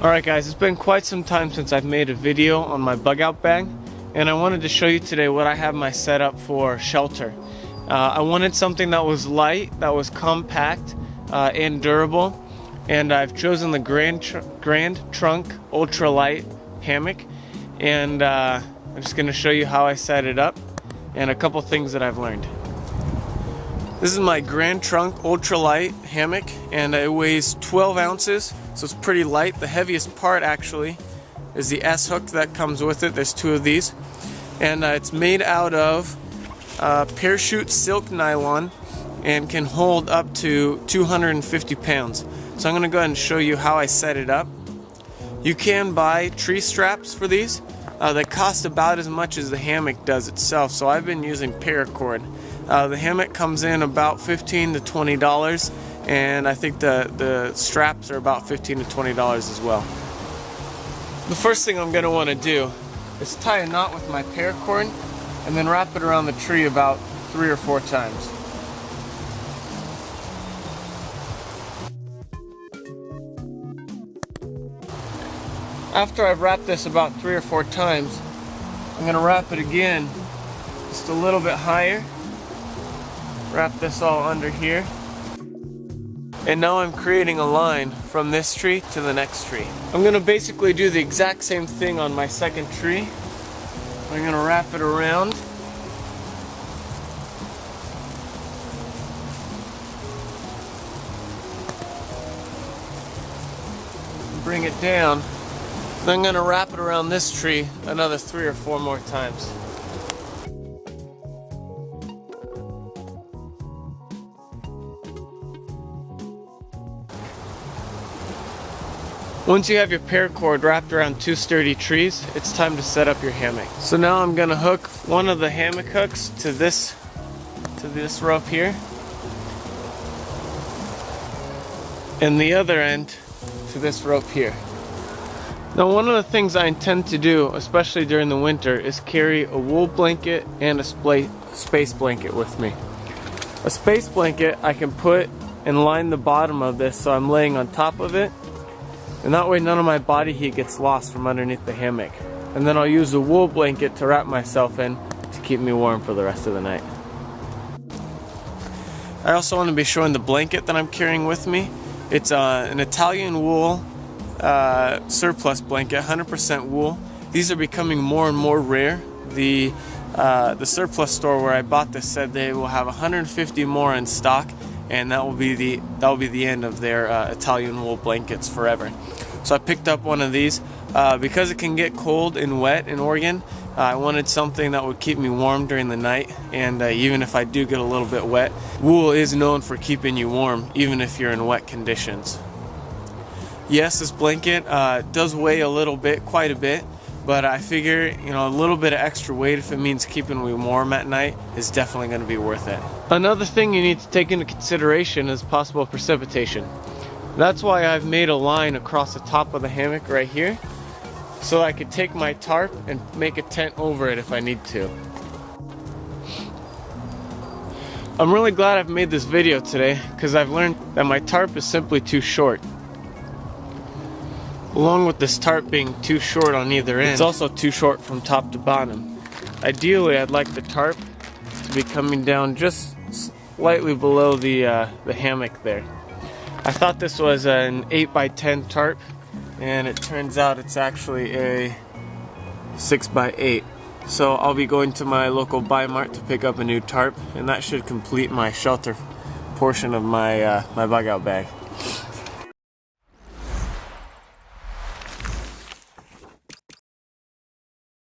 Alright guys, it's been quite some time since I've made a video on my bug out bag, and I wanted to show you today what I have my setup for shelter. I wanted something that was light, that was compact and durable, and I've chosen the Grand Trunk Ultralight Hammock, and I'm just going to show you how I set it up and a couple things that I've learned. This is my Grand Trunk Ultralight Hammock, and it weighs 12 ounces, so it's pretty light. The heaviest part actually is the S-hook that comes with it. There's two of these, and it's made out of parachute silk nylon and can hold up to 250 pounds. So I'm going to go ahead and show you how I set it up. You can buy tree straps for these. They cost about as much as the hammock does itself, so I've been using paracord. The hammock comes in about $15 to $20, and I think the straps are about $15 to $20 as well. The first thing I'm going to want to do is tie a knot with my paracord and then wrap it around the tree about 3 or 4 times. After I've wrapped this about 3 or 4 times, I'm going to wrap it again just a little bit higher. Wrap this all under here. And now I'm creating a line from this tree to the next tree. I'm going to basically do the exact same thing on my second tree. I'm going to wrap it around. Bring it down. Then I'm going to wrap it around this tree another 3 or 4 more times. Once you have your paracord wrapped around 2 sturdy trees, it's time to set up your hammock. So now I'm going to hook one of the hammock hooks to this rope here, and the other end to this rope here. Now, one of the things I intend to do, especially during the winter, is carry a wool blanket and a space blanket with me. A space blanket I can put and line the bottom of this so I'm laying on top of it, and that way none of my body heat gets lost from underneath the hammock. And then I'll use the wool blanket to wrap myself in to keep me warm for the rest of the night. I also want to be showing the blanket that I'm carrying with me. It's an Italian wool surplus blanket, 100% wool. These are becoming more and more rare. The surplus store where I bought this said they will have 150 more in stock, and that will be the end of their Italian wool blankets forever. So I picked up one of these because it can get cold and wet in Oregon. I wanted something that would keep me warm during the night, and even if I do get a little bit wet, wool is known for keeping you warm even if you're in wet conditions. Yes, this blanket does weigh a little bit, quite a bit, but I figure, a little bit of extra weight, if it means keeping me warm at night, is definitely going to be worth it. Another thing you need to take into consideration is possible precipitation. That's why I've made a line across the top of the hammock right here, so I could take my tarp and make a tent over it if I need to. I'm really glad I've made this video today, because I've learned that my tarp is simply too short. Along with this tarp being too short on either end, it's also too short from top to bottom. Ideally, I'd like the tarp to be coming down just slightly below the hammock there. I thought this was an 8x10 tarp, and it turns out it's actually a 6x8. So I'll be going to my local Buy Mart to pick up a new tarp, and that should complete my shelter portion of my bug out bag.